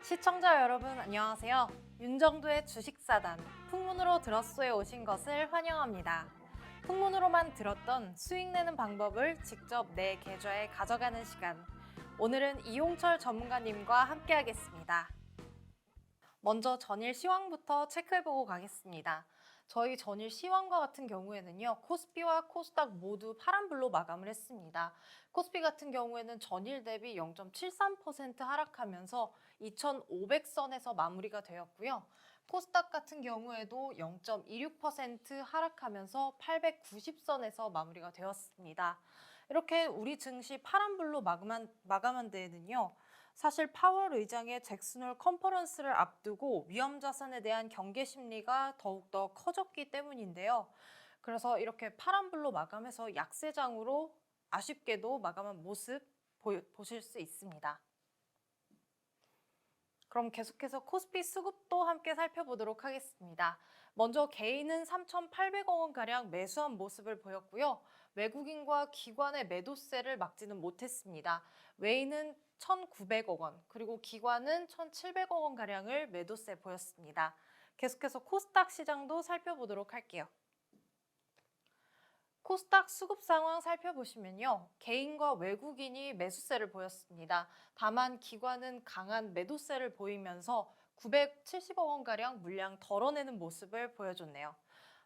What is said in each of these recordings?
시청자 여러분 안녕하세요. 윤정두의 주식사단 풍문으로 들었소에 오신 것을 환영합니다. 풍문으로만 들었던 수익 내는 방법을 직접 내 계좌에 가져가는 시간. 오늘은 이용철 전문가님과 함께 하겠습니다. 먼저 전일 시황부터 체크해보고 가겠습니다. 저희 전일 시황과 같은 경우에는요, 코스피와 코스닥 모두 파란불로 마감을 했습니다. 코스피 같은 경우에는 전일 대비 0.73% 하락하면서 2,500선에서 마무리가 되었고요. 코스닥 같은 경우에도 0.26% 하락하면서 890선에서 마무리가 되었습니다. 이렇게 우리 증시 파란불로 마감한 데에는요, 사실 파월 의장의 잭슨홀 컨퍼런스를 앞두고 위험 자산에 대한 경계 심리가 더욱더 커졌기 때문인데요. 그래서 이렇게 파란불로 마감해서 약세장으로 아쉽게도 마감한 모습 보실 수 있습니다. 그럼 계속해서 코스피 수급도 함께 살펴보도록 하겠습니다. 먼저 개인은 3,800억 원가량 매수한 모습을 보였고요. 외국인과 기관의 매도세를 막지는 못했습니다. 외인은 1,900억 원, 그리고 기관은 1,700억 원가량을 매도세 보였습니다. 계속해서 코스닥 시장도 살펴보도록 할게요. 코스닥 수급 상황 살펴보시면요. 개인과 외국인이 매수세를 보였습니다. 다만 기관은 강한 매도세를 보이면서 970억 원가량 물량 덜어내는 모습을 보여줬네요.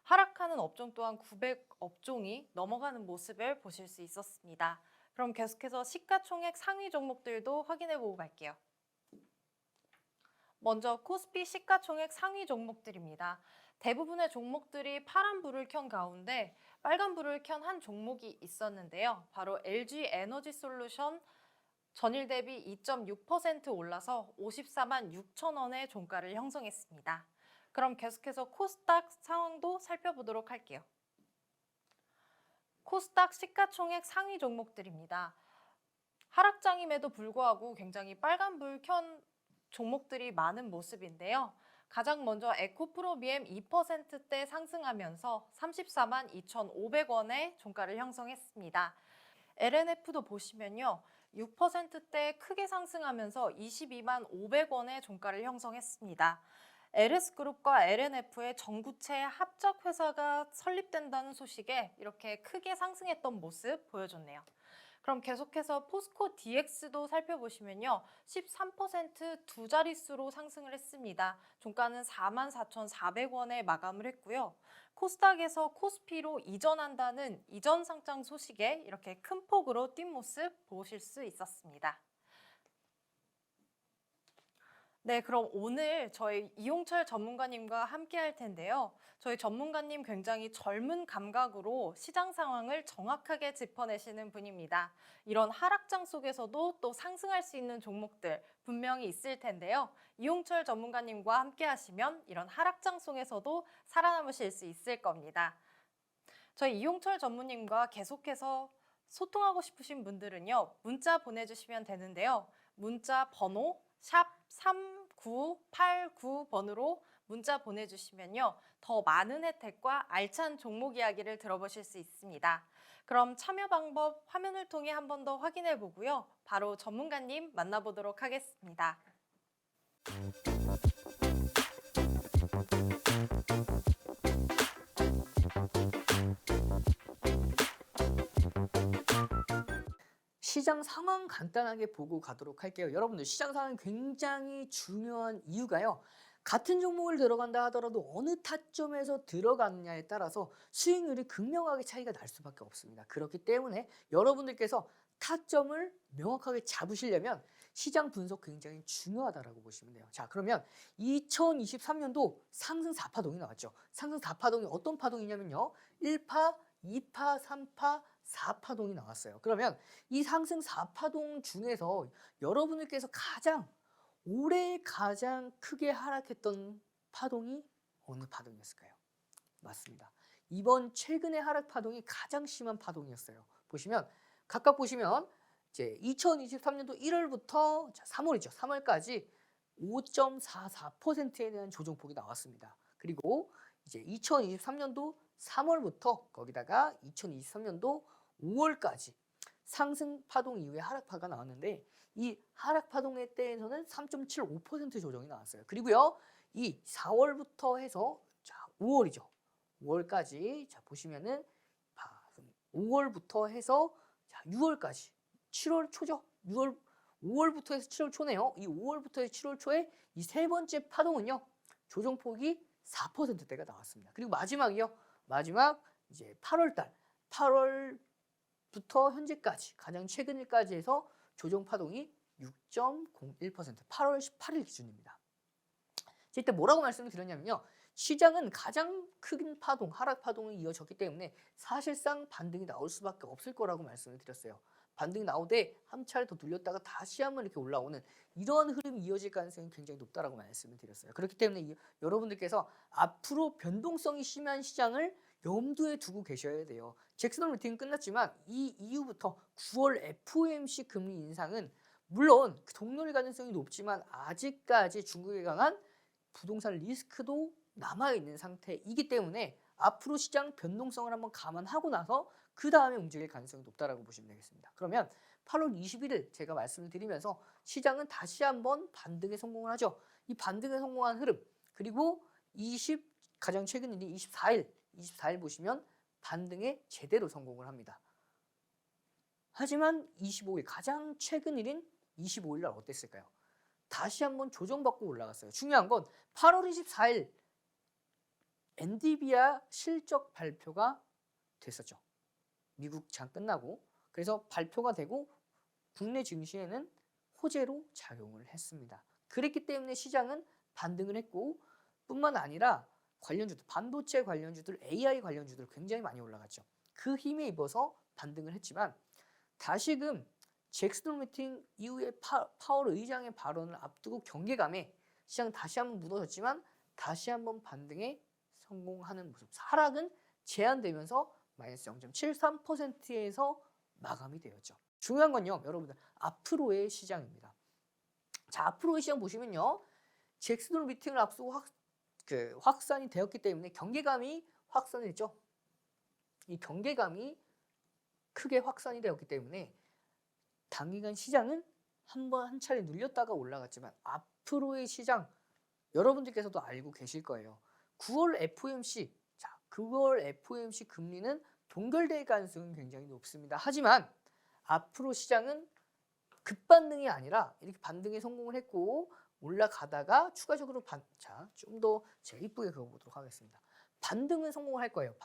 하락하는 업종 또한 900업종이 넘어가는 모습을 보실 수 있었습니다. 그럼 계속해서 시가총액 상위 종목들도 확인해보고 갈게요. 먼저 코스피 시가총액 상위 종목들입니다. 대부분의 종목들이 파란 불을 켠 가운데 빨간 불을 켠 한 종목이 있었는데요. 바로 LG 에너지 솔루션 전일 대비 2.6% 올라서 54만 6천 원의 종가를 형성했습니다. 그럼 계속해서 코스닥 상황도 살펴보도록 할게요. 코스닥 시가총액 상위 종목들입니다. 하락장임에도 불구하고 굉장히 빨간 불 켠 종목들이 많은 모습인데요. 가장 먼저 에코프로비엠 2%대 상승하면서 34만 2,500원의 종가를 형성했습니다. LNF도 보시면요. 6%대 크게 상승하면서 22만 500원의 종가를 형성했습니다. LS그룹과 LNF의 전구체 합작 회사가 설립된다는 소식에 이렇게 크게 상승했던 모습 보여줬네요. 그럼 계속해서 포스코 DX도 살펴보시면요. 13%두 자릿수로 상승을 했습니다. 종가는 44,400원에 마감을 했고요. 코스닥에서 코스피로 이전한다는 이전 상장 소식에 이렇게 큰 폭으로 뛴 모습 보실 수 있었습니다. 네, 그럼 오늘 저희 이용철 전문가님과 함께 할 텐데요. 저희 전문가님 굉장히 젊은 감각으로 시장 상황을 정확하게 짚어내시는 분입니다. 이런 하락장 속에서도 또 상승할 수 있는 종목들 분명히 있을 텐데요. 이용철 전문가님과 함께 하시면 이런 하락장 속에서도 살아남으실 수 있을 겁니다. 저희 이용철 전무님과 계속해서 소통하고 싶으신 분들은요. 문자 보내주시면 되는데요. 문자 번호 샵 3989번으로 문자 보내주시면요. 더 많은 혜택과 알찬 종목 이야기를 들어보실 수 있습니다. 그럼 참여 방법 화면을 통해 한 번 더 확인해 보고요. 바로 전문가님 만나보도록 하겠습니다. 시장 상황 간단하게 보고 가도록 할게요. 여러분들 시장 상황이 굉장히 중요한 이유가요. 같은 종목을 들어간다 하더라도 어느 타점에서 들어갔느냐에 따라서 수익률이 극명하게 차이가 날 수밖에 없습니다. 그렇기 때문에 여러분들께서 타점을 명확하게 잡으시려면 시장 분석 굉장히 중요하다고 보시면 돼요. 자, 그러면 2023년도 상승 4파동이 나왔죠. 상승 4파동이 어떤 파동이냐면요. 1파, 2파, 3파, 4파동이 나왔어요. 그러면 이 상승 4파동 중에서 여러분들께서 올해 가장 크게 하락했던 파동이 어느 파동이었을까요? 맞습니다. 이번 최근의 하락 파동이 가장 심한 파동이었어요. 각각 보시면 이제 2023년도 1월부터 3월이죠. 3월까지 5.44%에 대한 조정폭이 나왔습니다. 그리고 이제 2023년도 3월부터 거기다가 2023년도 5월까지 상승 파동 이후에 하락파가 나왔는데 이 하락 파동의 때에서는 3.75% 조정이 나왔어요. 그리고요, 이 4월부터 해서 자 5월이죠. 5월까지 자 보시면은 5월부터 해서 자 6월까지 7월 초죠. 6월 5월부터 해서 7월 초네요. 이 5월부터 해서 7월 초에 이 세 번째 파동은요. 조정폭이 4%대가 나왔습니다. 그리고 마지막이요. 마지막 이제 8월 달 8월부터 현재까지 가장 최근일까지 해서 조정 파동이 6.01% 8월 18일 기준입니다. 이때 뭐라고 말씀을 드렸냐면요. 시장은 가장 큰 파동, 하락 파동이 이어졌기 때문에 사실상 반등이 나올 수밖에 없을 거라고 말씀을 드렸어요. 반등이 나오되 한 차례 더 눌렸다가 다시 한번 이렇게 올라오는 이러한 흐름이 이어질 가능성이 굉장히 높다라고 말씀을 드렸어요. 그렇기 때문에 여러분들께서 앞으로 변동성이 심한 시장을 염두에 두고 계셔야 돼요. 잭슨 미팅은 끝났지만 이 이후부터 9월 FOMC 금리 인상은 물론 동률 가능성이 높지만 아직까지 중국에 강한 부동산 리스크도 남아있는 상태이기 때문에 앞으로 시장 변동성을 한번 감안하고 나서 그 다음에 움직일 가능성이 높다라고 보시면 되겠습니다. 그러면 8월 21일 제가 말씀을 드리면서 시장은 다시 한번 반등에 성공을 하죠. 이 반등에 성공한 흐름 그리고 가장 최근인 24일 보시면 반등에 제대로 성공을 합니다. 하지만 25일 가장 최근 일인 25일 날 어땠을까요? 다시 한번 조정받고 올라갔어요. 중요한 건 8월 24일 엔비디아 실적 발표가 됐었죠. 미국 장 끝나고 그래서 발표가 되고 국내 증시에는 호재로 작용을 했습니다. 그랬기 때문에 시장은 반등을 했고 뿐만 아니라 관련주들, 반도체 관련주들, AI 관련주들 굉장히 많이 올라갔죠. 그 힘에 입어서 반등을 했지만 다시금 잭슨 미팅 이후에 파월 의장의 발언을 앞두고 경계감에 시장 다시 한번 무너졌지만 다시 한번 반등에 성공하는 모습. 하락은 제한되면서 마이너스 0.73%에서 마감이 되었죠. 중요한 건요, 여러분들 앞으로의 시장입니다. 자, 앞으로의 시장 보시면요, 잭슨 미팅을 앞두고 확산이 되었기 때문에 경계감이 확산이 됐죠. 이 경계감이 크게 확산이 되었기 때문에 단기간 시장은 한 차례 눌렸다가 올라갔지만 앞으로의 시장 여러분들께서도 알고 계실 거예요. 9월 FOMC 금리는 동결될 가능성이 굉장히 높습니다. 하지만 앞으로 시장은 급반등이 아니라 이렇게 반등에 성공을 했고 올라가다가 추가적으로 좀 더 제가 이쁘게 그어보도록 하겠습니다. 반등은 성공을 할 거예요.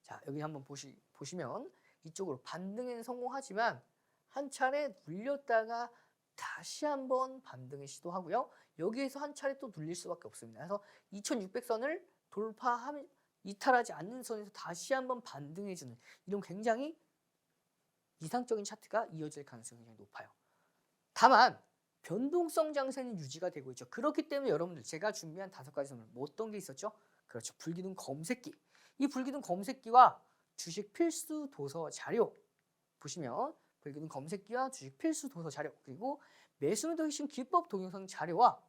자, 여기 한번 보시면 이쪽으로 반등에는 성공하지만 한 차례 눌렸다가 다시 한번 반등을 시도하고요. 여기에서 한 차례 또 눌릴 수밖에 없습니다. 그래서 2600선을 이탈하지 않는 선에서 다시 한번 반등해주는 이런 굉장히 이상적인 차트가 이어질 가능성이 굉장히 높아요. 다만 변동성 장세는 유지가 되고 있죠. 그렇기 때문에 여러분들 제가 준비한 5가지 선물 어떤 게 있었죠? 그렇죠. 불기둥 검색기. 이 불기둥 검색기와 주식 필수 도서 자료 보시면 불기둥 검색기와 주식 필수 도서 자료 그리고 매수매도 핵심 기법 동영상 자료와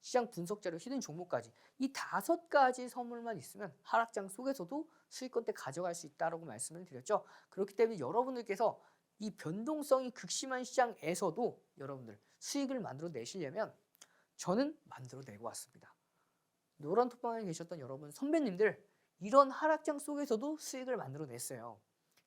시장 분석 자료 히든 종목까지 이 5가지 선물만 있으면 하락장 속에서도 수익권 때 가져갈 수 있다고 말씀을 드렸죠. 그렇기 때문에 여러분들께서 이 변동성이 극심한 시장에서도 여러분들 수익을 만들어 내시려면 저는 만들어 내고 왔습니다. 노란 톡방에 계셨던 여러분 선배님들 이런 하락장 속에서도 수익을 만들어 냈어요.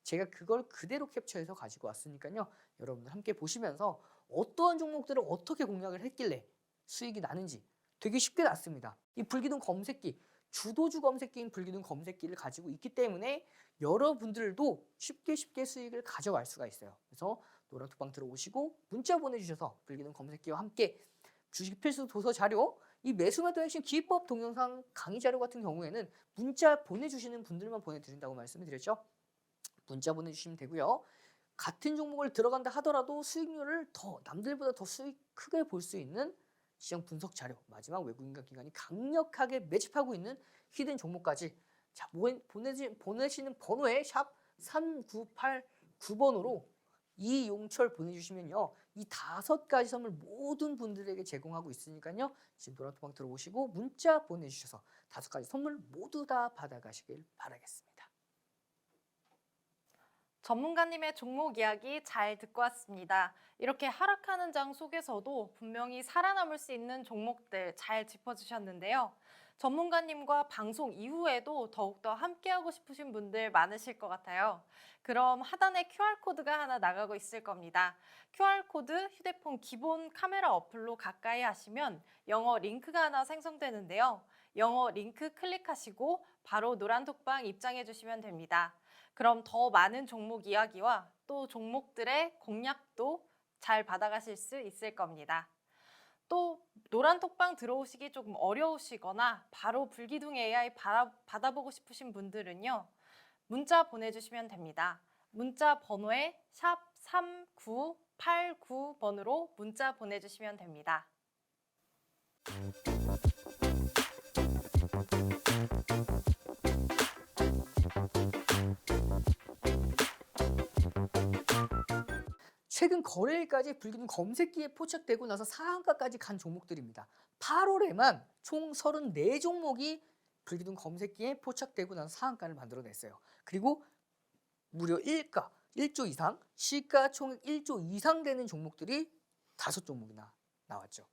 제가 그걸 그대로 캡처해서 가지고 왔으니까요. 여러분들 함께 보시면서 어떠한 종목들을 어떻게 공략을 했길래 수익이 나는지 되게 쉽게 났습니다. 이 불기둥 검색기, 주도주 검색기인 불기둥 검색기를 가지고 있기 때문에 여러분들도 쉽게 수익을 가져갈 수가 있어요. 그래서 노란 톡방 들어오시고 문자 보내주셔서 불기둥 검색기와 함께 주식 필수 도서 자료, 이 매수매도 핵심 기법 동영상 강의 자료 같은 경우에는 문자 보내주시는 분들만 보내드린다고 말씀을 드렸죠. 문자 보내주시면 되고요. 같은 종목을 들어간다 하더라도 수익률을 더 남들보다 더 수익 크게 볼 수 있는 시장 분석 자료, 마지막 외국인과 기관이 강력하게 매집하고 있는 히든 종목까지 자, 보내시는 번호에 샵 3989번으로 이용철 보내주시면요. 이 5가지 선물 모든 분들에게 제공하고 있으니까요. 지금 노란톡방 들어오시고 문자 보내주셔서 5가지 선물 모두 다 받아가시길 바라겠습니다. 전문가님의 종목 이야기 잘 듣고 왔습니다. 이렇게 하락하는 장 속에서도 분명히 살아남을 수 있는 종목들 잘 짚어주셨는데요. 전문가님과 방송 이후에도 더욱더 함께하고 싶으신 분들 많으실 것 같아요. 그럼 하단에 QR코드가 하나 나가고 있을 겁니다. QR코드 휴대폰 기본 카메라 어플로 가까이 하시면 영어 링크가 하나 생성되는데요. 영어 링크 클릭하시고 바로 노란톡방 입장해 주시면 됩니다. 그럼 더 많은 종목 이야기와 또 종목들의 공략도 잘 받아가실 수 있을 겁니다. 또 노란톡방 들어오시기 조금 어려우시거나 바로 불기둥 AI 받아보고 싶으신 분들은요. 문자 보내주시면 됩니다. 문자 번호에 샵 3989번으로 문자 보내주시면 됩니다. 최근 거래일까지 불기둥 검색기에 포착되고 나서 상한가까지 간 종목들입니다. 8월에만 총 34종목이 불기둥 검색기에 포착되고 나서 상한가를 만들어냈어요. 그리고 무려 1조 이상, 시가총액 1조 이상 되는 종목들이 5종목이나 나왔죠.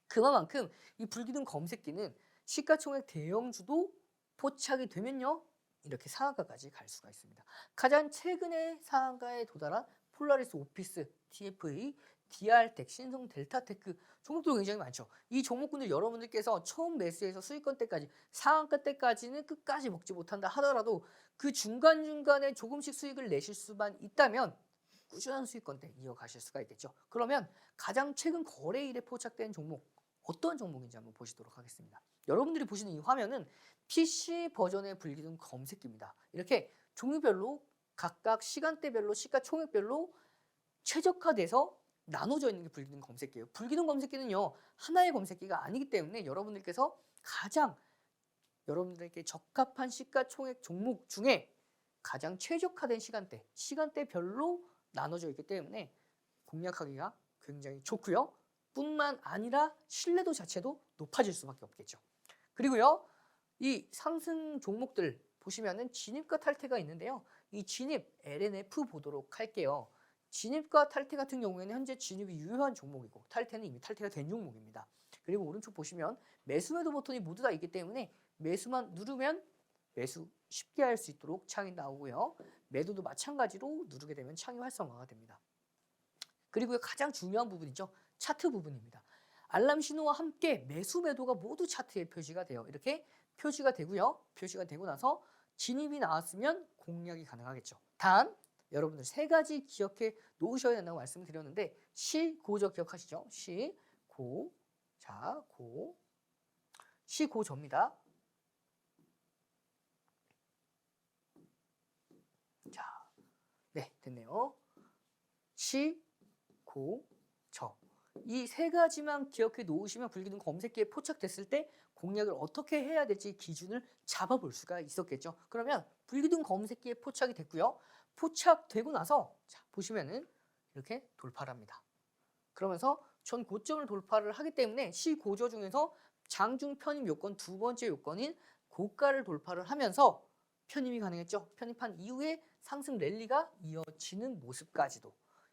그만큼 이 불기둥 검색기는 시가총액 대형주도 포착이 되면요, 이렇게 상한가까지 갈 수가 있습니다. 가장 최근에 상한가에 도달한 폴라리스 오피스, TFA, DR텍, 신성 델타테크 종목도 굉장히 많죠. 이 종목군들 여러분들께서 처음 매수해서 수익권 때까지, 상한가 때까지는 끝까지 먹지 못한다 하더라도 그 중간중간에 조금씩 수익을 내실 수만 있다면 꾸준한 수익권 때 이어가실 수가 있겠죠. 그러면 가장 최근 거래일에 포착된 종목, 어떤 종목인지 한번 보시도록 하겠습니다. 여러분들이 보시는 이 화면은 PC 버전의 불기둥 검색기입니다. 이렇게 종류별로 각각 시간대별로 시가총액별로 최적화돼서 나눠져 있는 게 불기둥 검색기예요. 불기둥 검색기는요, 하나의 검색기가 아니기 때문에 여러분들께서 가장 여러분들에게 적합한 시가총액 종목 중에 가장 최적화된 시간대별로 나눠져 있기 때문에 공략하기가 굉장히 좋고요. 뿐만 아니라 신뢰도 자체도 높아질 수밖에 없겠죠. 그리고요, 이 상승 종목들 보시면은 진입과 탈퇴가 있는데요. 이 진입 LNF 보도록 할게요. 진입과 탈퇴 같은 경우에는 현재 진입이 유효한 종목이고 탈퇴는 이미 탈퇴가 된 종목입니다. 그리고 오른쪽 보시면 매수 매도 버튼이 모두 다 있기 때문에 매수만 누르면 매수 쉽게 할 수 있도록 창이 나오고요. 매도도 마찬가지로 누르게 되면 창이 활성화가 됩니다. 그리고 가장 중요한 부분이죠. 차트 부분입니다. 알람 신호와 함께 매수 매도가 모두 차트에 표시가 돼요. 이렇게 표시가 되고요. 표시가 되고 나서 진입이 나왔으면 공략이 가능하겠죠. 단 여러분들 세 가지 기억해 놓으셔야 된다고 말씀을 드렸는데, 시고저 기억하시죠? 시고저입니다. 자, 네, 됐네요. 시고저. 이 세 가지만 기억해 놓으시면 불기둥 검색기에 포착됐을 때 공략을 어떻게 해야 될지 기준을 잡아볼 수가 있었겠죠. 그러면 불기둥 검색기에 포착이 됐고요. 포착되고 나서 자, 보시면은 이렇게 돌파를 합니다. 그러면서 전 고점을 돌파를 하기 때문에 시고저 중에서 장중 편입 요건 두 번째 요건인 고가를 돌파를 하면서 편입이 가능했죠. 편입한 이후에 상승 랠리가 이어지는 모습까지도.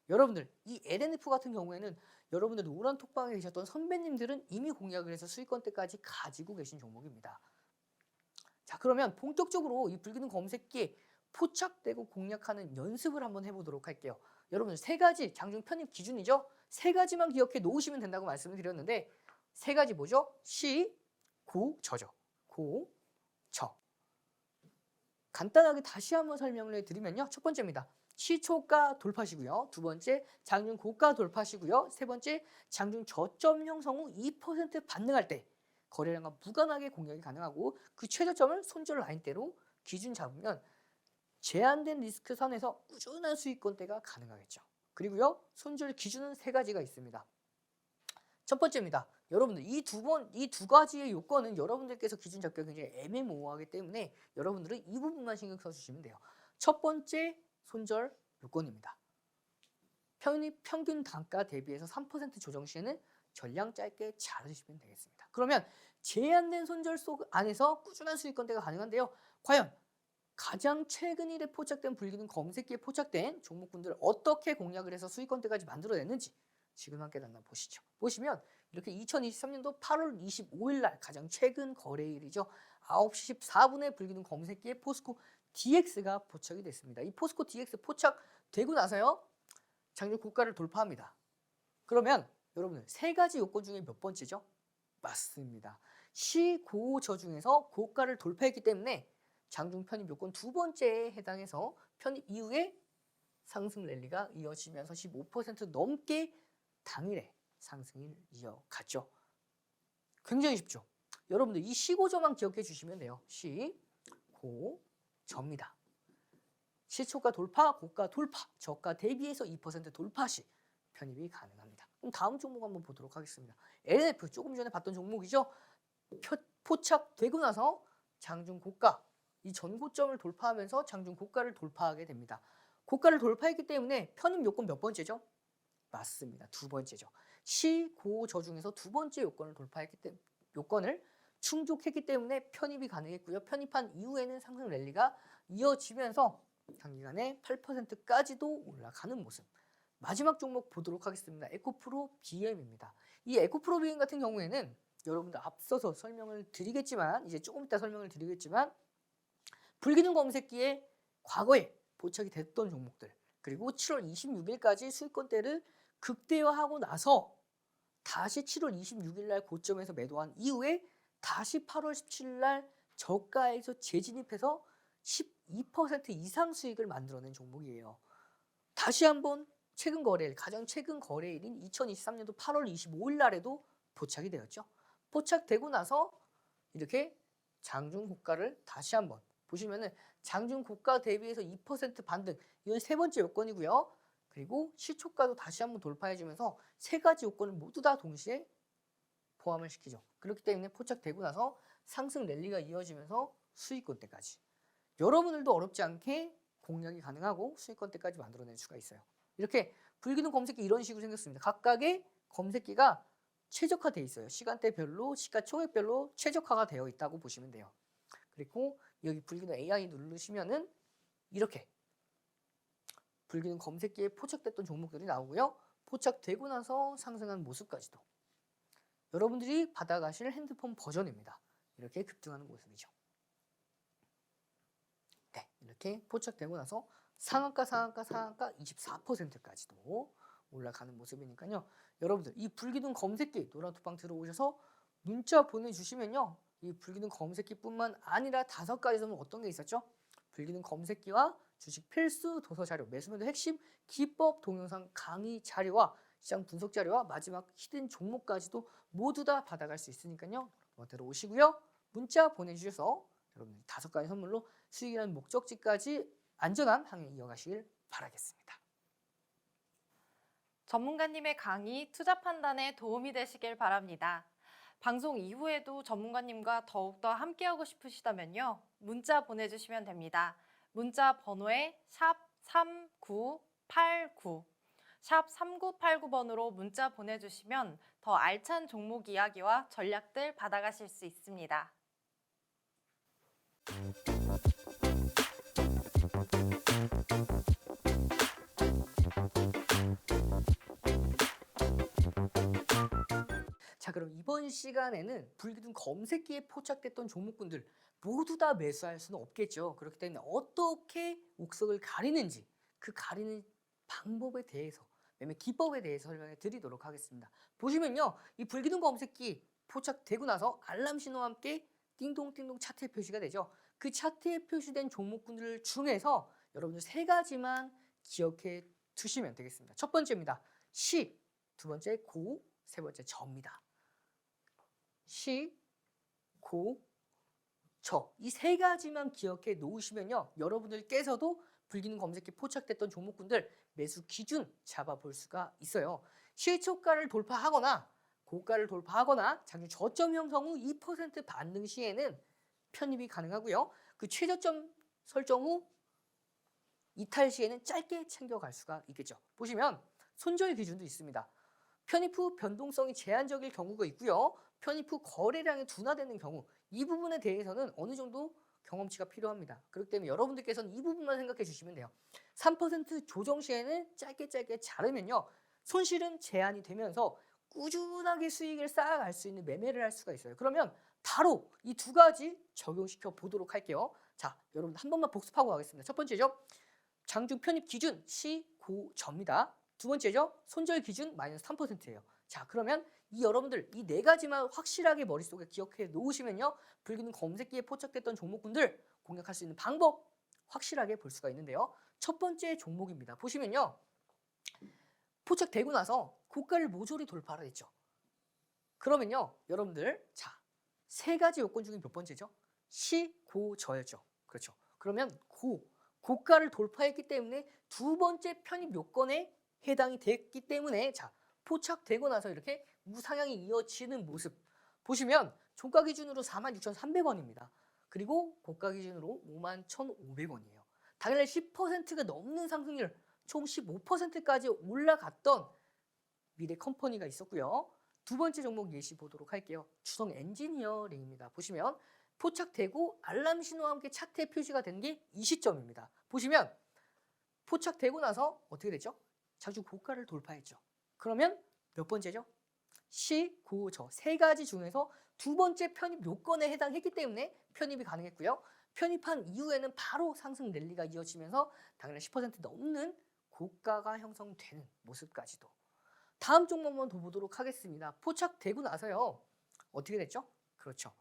여러분들 이 LNF 같은 경우에는 여러분들 노란 톡방에 계셨던 선배님들은 이미 공략을 해서 수익권 때까지 가지고 계신 종목입니다. 자, 그러면 본격적으로 이 불기둥 검색기에 포착되고 공략하는 연습을 한번 해보도록 할게요. 여러분들 세 가지 장중 편입 기준이죠. 세 가지만 기억해 놓으시면 된다고 말씀을 드렸는데, 세 가지 뭐죠? 시, 고, 저죠. 고, 저. 간단하게 다시 한번 설명을 해드리면요. 첫 번째입니다. 시초가 돌파시고요. 두 번째 장중 고가 돌파시고요. 세 번째 장중 저점 형성 후 2% 반등할 때 거래량과 무관하게 공략이 가능하고, 그 최저점을 손절 라인대로 기준 잡으면 제한된 리스크 선에서 꾸준한 수익권대가 가능하겠죠. 그리고요, 손절 기준은 세 가지가 있습니다. 첫 번째입니다. 여러분들 이 두 가지의 요건은 여러분들께서 기준 잡기가 굉장히 애매모호하기 때문에 여러분들은 이 부분만 신경 써주시면 돼요. 첫 번째 손절 요건입니다. 평균 단가 대비해서 3% 조정 시에는 전량 짧게 잡으시면 되겠습니다. 그러면 제한된 손절 속 안에서 꾸준한 수익권대가 가능한데요. 과연 가장 최근 일에 포착된 불기둥 검색기에 포착된 종목군들을 어떻게 공략을 해서 수익권대까지 만들어냈는지 지금 함께 만나보시죠. 보시면 이렇게 2023년도 8월 25일 날 가장 최근 거래일이죠. 9시 14분에 불기둥 검색기에 포스코 DX가 포착이 됐습니다. 이 포스코 DX 포착되고 나서요. 장중 고가를 돌파합니다. 그러면 여러분들 세 가지 요건 중에 몇 번째죠? 맞습니다. 시고저 중에서 고가를 돌파했기 때문에 장중 편입 요건 두 번째에 해당해서 편입 이후에 상승 랠리가 이어지면서 15% 넘게 당일에 상승을 이어갔죠. 굉장히 쉽죠. 여러분들 이 시고저만 기억해 주시면 돼요. 시고저입니다. 시초가 돌파, 고가 돌파, 저가 대비해서 2% 돌파 시 편입이 가능합니다. 그럼 다음 종목 한번 보도록 하겠습니다. LNF 조금 전에 봤던 종목이죠. 포착되고 나서 장중 고가, 이 전고점을 돌파하면서 장중 고가를 돌파하게 됩니다. 고가를 돌파했기 때문에 편입 요건 몇 번째죠? 맞습니다. 두 번째죠. 시고저 중에서 두 번째 요건을 돌파했기 때문에 요건을 충족했기 때문에 편입이 가능했고요. 편입한 이후에는 상승 랠리가 이어지면서 단기간에 8%까지도 올라가는 모습. 마지막 종목 보도록 하겠습니다. 에코프로 BM입니다. 이 에코프로 BM 같은 경우에는 여러분들 앞서서 설명을 드리겠지만 이제 조금 이따 설명을 드리겠지만 불기둥 검색기에 과거에 포착이 됐던 종목들 그리고 7월 26일까지 수익권대를 극대화하고 나서 다시 7월 26일 날 고점에서 매도한 이후에 다시 8월 17일 날 저가에서 재진입해서 12% 이상 수익을 만들어낸 종목이에요. 다시 한번 최근 거래일, 가장 최근 거래일인 2023년도 8월 25일 날에도 포착이 되었죠. 포착되고 나서 이렇게 장중 고가를 다시 한번 보시면은 장중 고가 대비해서 2% 반등, 이건 세 번째 요건이고요. 그리고 시초가도 다시 한번 돌파해주면서 세 가지 요건을 모두 다 동시에 포함을 시키죠. 그렇기 때문에 포착되고 나서 상승 랠리가 이어지면서 수익권대까지. 여러분들도 어렵지 않게 공략이 가능하고 수익권대까지 만들어낼 수가 있어요. 이렇게 불기둥 검색기 이런 식으로 생겼습니다. 각각의 검색기가 최적화되어 있어요. 시간대별로, 시가총액별로 최적화가 되어 있다고 보시면 돼요. 그리고 여기 불기둥 AI 누르시면은 이렇게 불기둥 검색기에 포착됐던 종목들이 나오고요. 포착되고 나서 상승한 모습까지도 여러분들이 받아가실 핸드폰 버전입니다. 이렇게 급등하는 모습이죠. 네, 이렇게 포착되고 나서 상한가 24%까지도 올라가는 모습이니까요. 여러분들 이 불기둥 검색기 노란투방 들어오셔서 문자 보내주시면요. 이 불기둥 검색기뿐만 아니라 5가지 선물 어떤 게 있었죠? 불기둥 검색기와 주식 필수 도서 자료, 매수매도 핵심 기법 동영상 강의 자료와 시장 분석 자료와 마지막 히든 종목까지도 모두 다 받아갈 수 있으니까요. 들어오시고요. 문자 보내주셔서 여러분들 5가지 선물로 수익이라는 목적지까지 안전한 항해 이어가시길 바라겠습니다. 전문가님의 강의 투자 판단에 도움이 되시길 바랍니다. 방송 이후에도 전문가님과 더욱더 함께하고 싶으시다면요. 문자 보내주시면 됩니다. 문자 번호에 샵 3989, 샵 3989번으로 문자 보내주시면 더 알찬 종목 이야기와 전략들 받아가실 수 있습니다. 자, 그럼 이번 시간에는 불기둥 검색기에 포착됐던 종목군들 모두 다 매수할 수는 없겠죠. 그렇기 때문에 어떻게 옥석을 가리는지 그 가리는 방법에 대해서 매매 기법에 대해서 설명해 드리도록 하겠습니다. 보시면요. 이 불기둥 검색기 포착되고 나서 알람 신호와 함께 띵동띵동 차트에 표시가 되죠. 그 차트에 표시된 종목군들 중에서 여러분들 3가지만 기억해 두시면 되겠습니다. 첫 번째입니다. 시, 두 번째 고, 세 번째 저입니다. 시, 고, 저. 이 3가지만 기억해 놓으시면요. 여러분들께서도 불기둥 검색기 포착됐던 종목군들 매수 기준 잡아볼 수가 있어요. 시초가를 돌파하거나 고가를 돌파하거나 장중 저점 형성 후 2% 반등 시에는 편입이 가능하고요. 그 최저점 설정 후 이탈 시에는 짧게 챙겨갈 수가 있겠죠. 보시면 손절 기준도 있습니다. 편입 후 변동성이 제한적일 경우가 있고요. 편입 후 거래량이 둔화되는 경우 이 부분에 대해서는 어느 정도 경험치가 필요합니다. 그렇기 때문에 여러분들께서는 이 부분만 생각해 주시면 돼요. 3% 조정 시에는 짧게 자르면요. 손실은 제한이 되면서 꾸준하게 수익을 쌓아갈 수 있는 매매를 할 수가 있어요. 그러면 바로 이 두 가지 적용시켜 보도록 할게요. 자, 여러분 한 번만 복습하고 가겠습니다. 첫 번째죠. 장중 편입 기준 시고저입니다. 두 번째죠. 손절 기준 마이너스 3%예요. 자, 그러면 여러분들 이 네 가지만 확실하게 머릿속에 기억해 놓으시면요. 불기능 검색기에 포착됐던 종목군들 공략할 수 있는 방법 확실하게 볼 수가 있는데요. 첫 번째 종목입니다. 보시면요. 포착되고 나서 고가를 모조리 돌파를 했죠. 그러면요. 여러분들 자, 세 가지 요건 중에 몇 번째죠? 시고저였죠. 그렇죠. 그러면 고가를 돌파했기 때문에 두 번째 편입 요건에 해당이 됐기 때문에 자, 포착되고 나서 이렇게 우상향이 이어지는 모습 보시면 종가 기준으로 46,300원입니다. 그리고 고가 기준으로 51,500원이에요. 당일날 10%가 넘는 상승률 총 15%까지 올라갔던 미래 컴퍼니가 있었고요. 두 번째 종목 예시 보도록 할게요. 주성 엔지니어링입니다. 보시면 포착되고 알람 신호와 함께 차트에 표시가 된 게 이 시점입니다. 보시면 포착되고 나서 어떻게 됐죠? 자주 고가를 돌파했죠. 그러면 몇 번째죠? 시고저 세 가지 중에서 두 번째 편입 요건에 해당했기 때문에 편입이 가능했고요. 편입한 이후에는 바로 상승 랠리가 이어지면서 당연히 10% 넘는 고가가 형성되는 모습까지도. 다음 종목만 더 보도록 하겠습니다. 포착되고 나서요. 어떻게 됐죠? 그렇죠.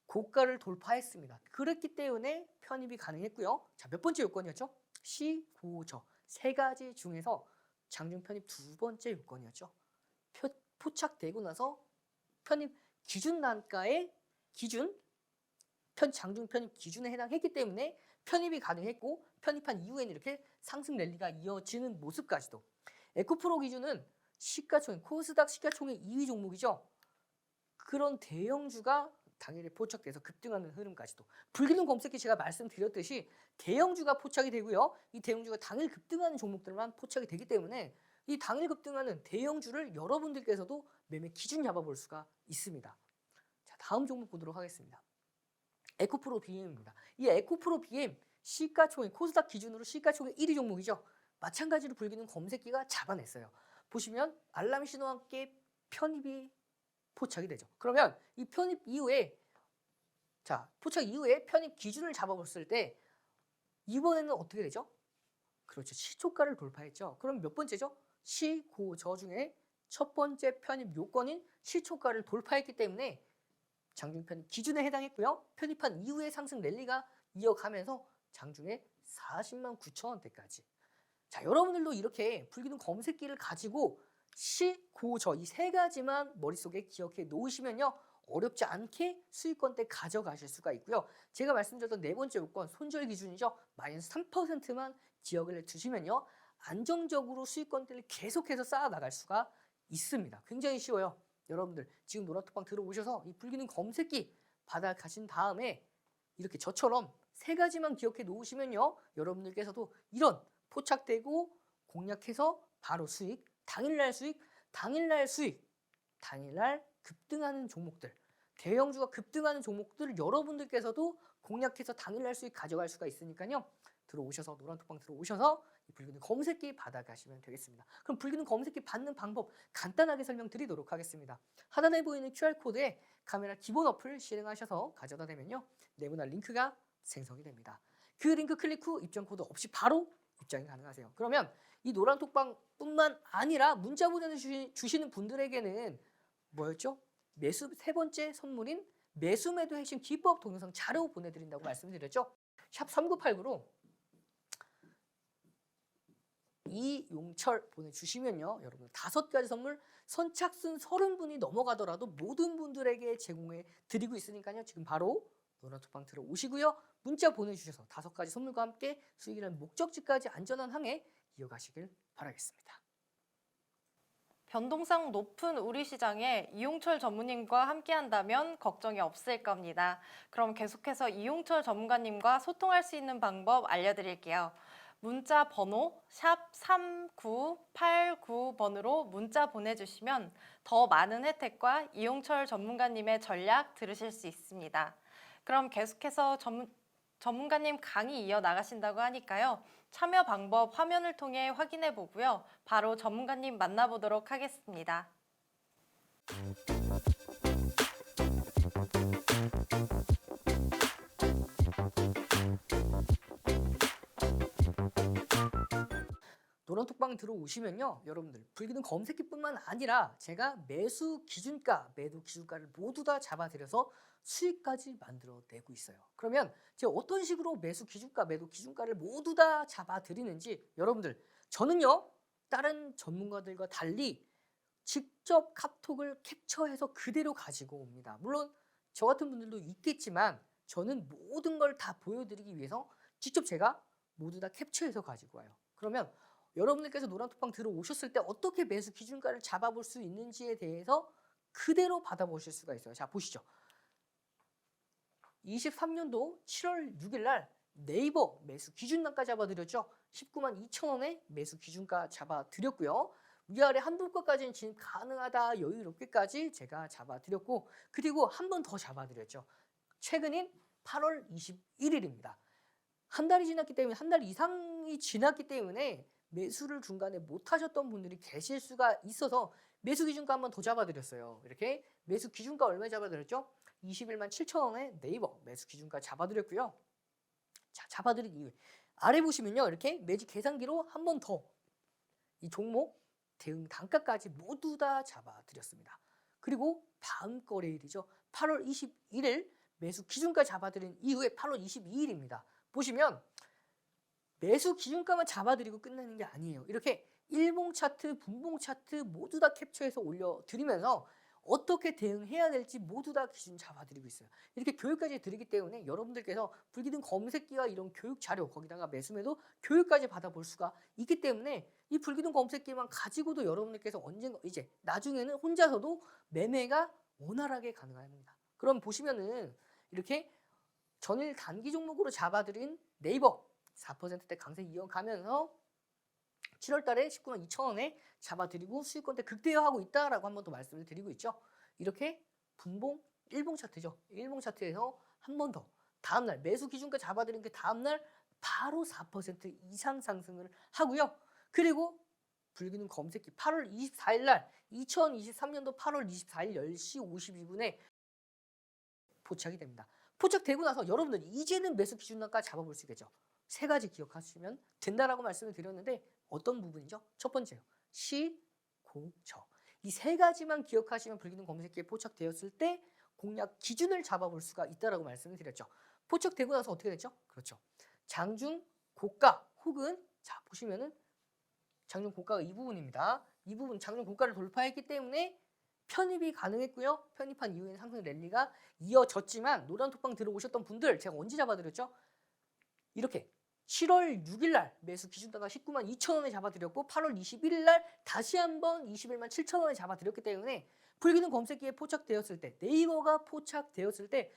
고가를 돌파했습니다. 그렇기 때문에 편입이 가능했고요. 자, 몇 번째 요건이었죠? 시고저 세 가지 중에서 장중 편입 두 번째 요건이었죠. 포착되고 나서 편입 기준 단가의 장중 편입 기준에 해당했기 때문에 편입이 가능했고 편입한 이후에는 이렇게 상승 랠리가 이어지는 모습까지도. 에코프로 기준은 시가총액 코스닥 시가총액 2위 종목이죠. 그런 대형주가 당일에 포착돼서 급등하는 흐름까지도. 불기능 검색기 제가 말씀드렸듯이 대형주가 포착이 되고요. 이 대형주가 당일 급등하는 종목들만 포착이 되기 때문에 이 당일 급등하는 대형주를 여러분들께서도 매매 기준 잡아볼 수가 있습니다. 자, 다음 종목 보도록 하겠습니다. 에코프로 BM입니다. 이 에코프로 BM 시가총액 코스닥 기준으로 시가총액 1위 종목이죠. 마찬가지로 불기능 검색기가 잡아냈어요. 보시면 알람 신호와 함께 편입이 포착이 되죠. 그러면 이 편입 이후에 포착 이후에 편입 기준을 잡아봤을 때 이번에는 어떻게 되죠? 그렇죠. 시초가를 돌파했죠. 그럼 몇 번째죠? 시고저 중에 첫 번째 편입 요건인 시초가를 돌파했기 때문에 장중 편입 기준에 해당했고요. 편입한 이후에 상승 랠리가 이어가면서 장중에 40만 9천 원대까지. 자, 여러분들도 이렇게 불기능 검색기를 가지고 시고저 이 세 가지만 머릿속에 기억해 놓으시면요. 어렵지 않게 수익권대 가져가실 수가 있고요. 제가 말씀드렸던 네 번째 요건 손절 기준이죠. 마이너스 3%만 기억을 두시면요. 안정적으로 수익권대를 계속해서 쌓아 나갈 수가 있습니다. 굉장히 쉬워요. 여러분들 지금 노란톡방 들어오셔서 이 불기능 검색기 받아가신 다음에 이렇게 저처럼 세 가지만 기억해 놓으시면요. 여러분들께서도 이런 포착되고 공략해서 바로 수익, 당일날 수익, 당일날 급등하는 종목들, 대형주가 급등하는 종목들을 여러분들께서도 공략해서 당일날 수익 가져갈 수가 있으니까요. 들어오셔서 노란톡방 들어오셔서 이 불기능 검색기 받아가시면 되겠습니다. 그럼 불기능 검색기 받는 방법 간단하게 설명드리도록 하겠습니다. 하단에 보이는 QR코드에 카메라 기본 어플 실행하셔서 가져다 대면요. 네모난 링크가 생성이 됩니다. 그 링크 클릭 후 입장 코드 없이 바로 입장이 가능하세요. 그러면 이 노란톡방뿐만 아니라 문자 보내주시는 분들에게는 뭐였죠? 매수 세 번째 선물인 매수매도 핵심 기법 동영상 자료 보내드린다고 말씀드렸죠. 샵 3989로 이용철 보내주시면요. 여러분 5가지 선물 선착순 30분이 넘어가더라도 모든 분들에게 제공해 드리고 있으니까요. 지금 바로 노란톡방 들어오시고요. 문자 보내주셔서 5가지 선물과 함께 수익이라는 목적지까지 안전한 항해 이어가시길 바라겠습니다. 변동성 높은 우리 시장에 이용철 전무님과 함께한다면 걱정이 없을 겁니다. 그럼 계속해서 이용철 전문가님과 소통할 수 있는 방법 알려드릴게요. 문자 번호 샵 3989번으로 문자 보내주시면 더 많은 혜택과 이용철 전문가님의 전략 들으실 수 있습니다. 그럼 계속해서 전문가님 강의 이어나가신다고 하니까요. 참여 방법 화면을 통해 확인해 보고요. 바로 전문가님 만나보도록 하겠습니다. 노란톡방 들어오시면요. 여러분들 불기둥 검색기뿐만 아니라 제가 매수 기준가, 매도 기준가를 모두 다 잡아드려서 수익까지 만들어내고 있어요. 그러면 제가 어떤 식으로 매수 기준가, 매도 기준가를 모두 다 잡아드리는지 여러분들 저는요. 다른 전문가들과 달리 직접 카톡을 캡처해서 그대로 가지고 옵니다. 물론 저 같은 분들도 있겠지만 저는 모든 걸 다 보여드리기 위해서 직접 제가 모두 다 캡처해서 가지고 와요. 그러면 여러분들께서 노란톡방 들어오셨을 때 어떻게 매수 기준가를 잡아볼 수 있는지에 대해서 그대로 받아보실 수가 있어요. 자, 보시죠. 23년도 7월 6일 날 네이버 매수 기준단가 잡아드렸죠. 19만 2천 원에 매수 기준가 잡아드렸고요. 위아래 한두 것까지는 진입 가능하다 여유롭게까지 제가 잡아드렸고, 그리고 한 번 더 잡아드렸죠. 최근인 8월 21일입니다. 한 달이 지났기 때문에, 한 달 이상이 지났기 때문에 매수를 중간에 못 하셨던 분들이 계실 수가 있어서 매수 기준가 한 번 더 잡아드렸어요. 이렇게 매수 기준가 얼마 잡아드렸죠? 21만 7천 원에 네이버 매수 기준가 잡아드렸고요. 자, 잡아드린 이유 아래 보시면요. 이렇게 매직 계산기로 한 번 더 이 종목 대응 단가까지 모두 다 잡아드렸습니다. 그리고 다음 거래일이죠. 8월 21일 매수 기준가 잡아드린 이후에 8월 22일입니다. 보시면 매수 기준가만 잡아드리고 끝내는 게 아니에요. 이렇게 일봉 차트, 분봉 차트 모두 다 캡처해서 올려드리면서 어떻게 대응해야 될지 모두 다 기준 잡아드리고 있어요. 이렇게 교육까지 드리기 때문에 여러분들께서 불기둥 검색기와 이런 교육 자료, 거기다가 매수매도 교육까지 받아볼 수가 있기 때문에 이 불기둥 검색기만 가지고도 여러분들께서 언젠가 이제 나중에는 혼자서도 매매가 원활하게 가능합니다. 그럼 보시면은 이렇게 전일 단기 종목으로 잡아드린 네이버 4%대 강세 이어가면서 7월 달에 19만 2천 원에 잡아드리고 수익권대 극대화하고 있다라고 한 번 더 말씀을 드리고 있죠. 이렇게 분봉, 일봉 차트죠. 일봉 차트에서 한 번 더 다음날 매수 기준가 잡아드린 그 다음날 바로 4% 이상 상승을 하고요. 그리고 불기둥 검색기 8월 24일 날 2023년도 8월 24일 10시 52분에 포착이 됩니다. 포착되고 나서 여러분들 이제는 매수 기준단가 잡아볼 수 있겠죠. 세 가지 기억하시면 된다라고 말씀을 드렸는데 어떤 부분이죠? 첫 번째요. 시, 고, 저. 이 세 가지만 기억하시면 불기둥 검색기에 포착되었을 때 공략 기준을 잡아볼 수가 있다라고 말씀을 드렸죠. 포착되고 나서 어떻게 됐죠? 그렇죠. 장중 고가 혹은 자 보시면은 장중 고가가 이 부분입니다. 이 부분 장중 고가를 돌파했기 때문에 편입이 가능했고요. 편입한 이후에는 상승 랠리가 이어졌지만 노란톡방 들어오셨던 분들 제가 언제 잡아드렸죠? 이렇게 7월 6일 날 매수 기준가가 19만 2천 원에 잡아드렸고 8월 21일 날 다시 한번 21만 7천 원에 잡아드렸기 때문에 불기둥 검색기에 포착되었을 때 네이버가 포착되었을 때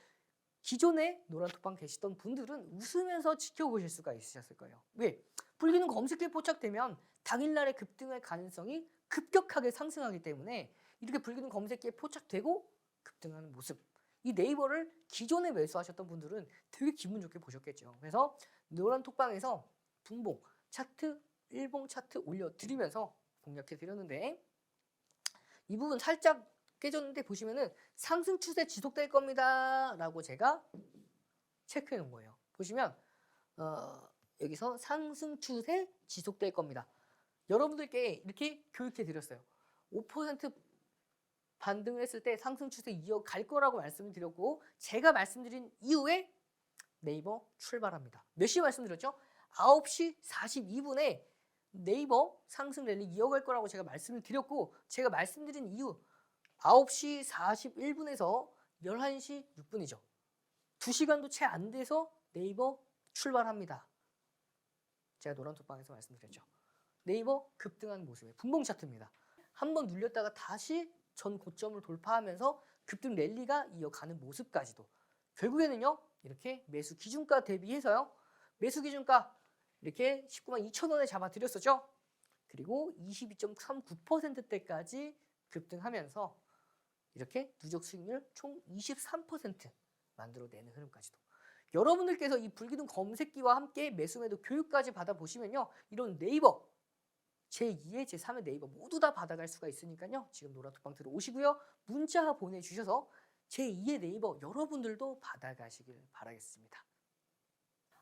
기존에 노란톡방 계시던 분들은 웃으면서 지켜보실 수가 있으셨을 거예요. 왜? 불기둥 검색기에 포착되면 당일날의 급등할 가능성이 급격하게 상승하기 때문에 이렇게 불기둥 검색기에 포착되고 급등하는 모습, 이 네이버를 기존에 매수하셨던 분들은 되게 기분 좋게 보셨겠죠. 그래서 노란톡방에서 분봉 차트, 일봉 차트 올려드리면서 공략해 드렸는데 이 부분 살짝 깨졌는데 보시면은 상승 추세 지속될 겁니다 라고 제가 체크해 놓은 거예요. 보시면 여기서 상승 추세 지속될 겁니다. 여러분들께 이렇게 교육해 드렸어요. 5% 반등을 했을 때 상승 추세 이어갈 거라고 말씀을 드렸고 제가 말씀드린 이후에 네이버 출발합니다. 몇 시에 말씀드렸죠? 9시 42분에 네이버 상승 랠리 이어갈 거라고 제가 말씀을 드렸고 제가 말씀드린 이후 9시 41분에서 11시 6분이죠. 2시간도 채 안 돼서 네이버 출발합니다. 제가 노란톡방에서 말씀드렸죠. 네이버 급등하는 모습의 분봉 차트입니다. 한번 눌렸다가 다시 전 고점을 돌파하면서 급등 랠리가 이어가는 모습까지도 결국에는요. 이렇게 매수 기준가 대비해서요. 매수 기준가 이렇게 19만 2천 원에 잡아드렸었죠. 그리고 22.39%대까지 급등하면서 이렇게 누적 수익률 총 23% 만들어내는 흐름까지도 여러분들께서 이 불기둥 검색기와 함께 매수매도 교육까지 받아보시면요. 이런 네이버 제2의 제3의 네이버 모두 다 받아갈 수가 있으니까요. 지금 노란톡방 들어오시고요. 문자 보내주셔서 제2의 네이버 여러분들도 받아가시길 바라겠습니다.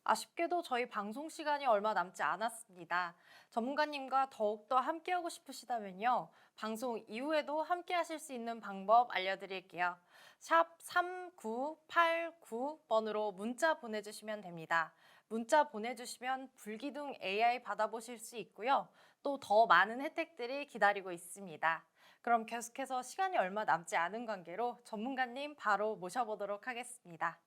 아쉽게도 저희 방송 시간이 얼마 남지 않았습니다. 전문가님과 더욱더 함께하고 싶으시다면요. 방송 이후에도 함께하실 수 있는 방법 알려드릴게요. 샵 3989번으로 문자 보내주시면 됩니다. 문자 보내주시면 불기둥 AI 받아보실 수 있고요. 또 더 많은 혜택들이 기다리고 있습니다. 그럼 계속해서 시간이 얼마 남지 않은 관계로 전문가님 바로 모셔보도록 하겠습니다.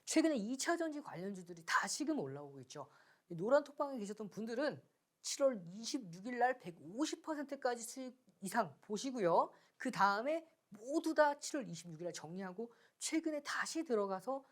최근에 2차 전지 관련주들이 다시금 올라오고 있죠. 노란톡방에 계셨던 분들은 7월 26일 날 150%까지 수익 이상 보시고요. 그 다음에 모두 다 7월 26일 날 정리하고 최근에 다시 들어가서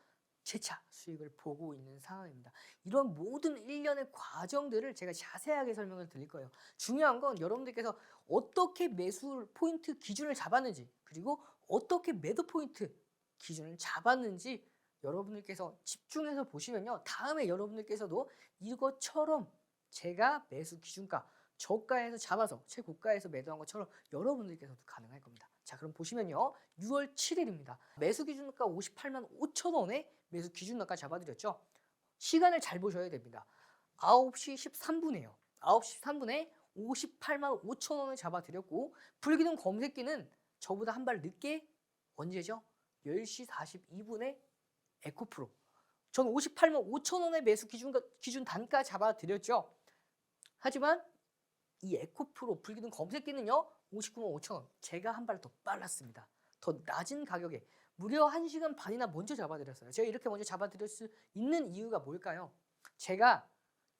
재차 수익을 보고 있는 상황입니다. 이런 모든 일련의 과정들을 제가 자세하게 설명을 드릴 거예요. 중요한 건 여러분들께서 어떻게 매수 포인트 기준을 잡았는지, 그리고 어떻게 매도 포인트 기준을 잡았는지 여러분들께서 집중해서 보시면요. 다음에 여러분들께서도 이것처럼 제가 매수 기준가 저가에서 잡아서 최고가에서 매도한 것처럼 여러분들께서도 가능할 겁니다. 자, 그럼 보시면요. 6월 7일입니다. 매수 기준가 58만 5천 원에 매수 기준가 잡아드렸죠. 시간을 잘 보셔야 됩니다. 9시 13분이에요. 9시 13분에 58만 5천 원을 잡아드렸고 불기둥 검색기는 저보다 한 발 늦게 언제죠? 10시 42분에 에코프로. 저는 58만 5천 원의 매수 기준 단가 잡아드렸죠. 하지만 이 에코프로 불기둥 검색기는요. 59만 5천 원. 제가 한 발 더 빨랐습니다. 더 낮은 가격에 무려 1시간 반이나 먼저 잡아드렸어요. 제가 이렇게 먼저 잡아드릴 수 있는 이유가 뭘까요? 제가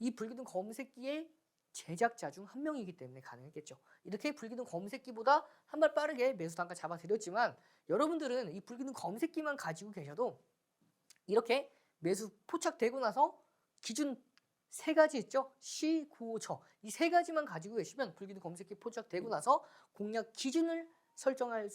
이 불기둥 검색기의 제작자 중 한 명이기 때문에 가능했겠죠. 이렇게 불기둥 검색기보다 한 발 빠르게 매수 단가 잡아드렸지만 여러분들은 이 불기둥 검색기만 가지고 계셔도 이렇게 매수 포착되고 나서 기준 세 가지 있죠. 시, 구, 저. 이 세 가지만 가지고 계시면 불기둥 검색기 포착되고 나서 공략 기준을 설정할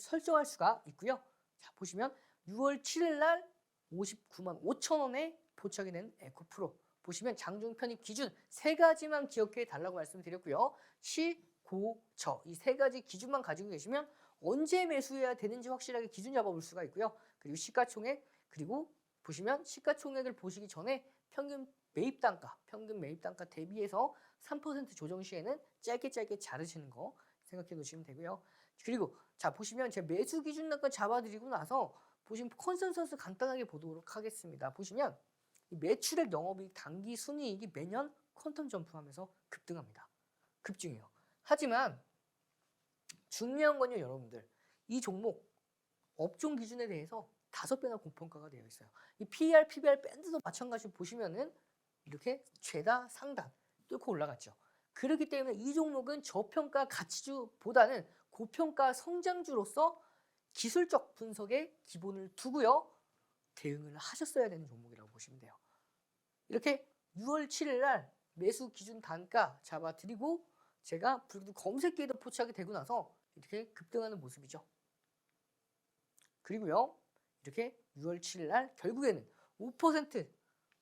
수가 있고요. 자, 보시면 6월 7일 날 59만 5천 원에 포착이 된 에코프로. 보시면 장중 편입 기준 세 가지만 기억해 달라고 말씀드렸고요. 시, 고, 저. 이 세 가지 기준만 가지고 계시면 언제 매수해야 되는지 확실하게 기준 잡아볼 수가 있고요. 그리고 시가총액, 그리고 보시면 시가총액을 보시기 전에 평균 매입 단가 대비해서 3% 조정 시에는 짧게 자르시는 거 생각해 놓으시면 되고요. 그리고 자, 보시면 제 매수 기준 단가 잡아드리고 나서 보시면 컨센서스 간단하게 보도록 하겠습니다. 보시면 이 매출액, 영업이익, 당기 순이익이 매년 퀀텀 점프하면서 급등합니다. 급증해요. 하지만 중요한 건요, 여러분들. 이 종목 업종 기준에 대해서 5배나 고평가가 되어 있어요. 이 PER, PBR 밴드도 마찬가지로 보시면은 이렇게 최다 상단 뚫고 올라갔죠. 그렇기 때문에 이 종목은 저평가 가치주보다는 고평가 성장주로서 기술적 분석에 기본을 두고요. 대응을 하셨어야 되는 종목이라고 보시면 돼요. 이렇게 6월 7일 날 매수 기준 단가 잡아드리고 제가 불기둥 검색기에도 포착이 되고 나서 이렇게 급등하는 모습이죠. 그리고요. 이렇게 6월 7일 날 결국에는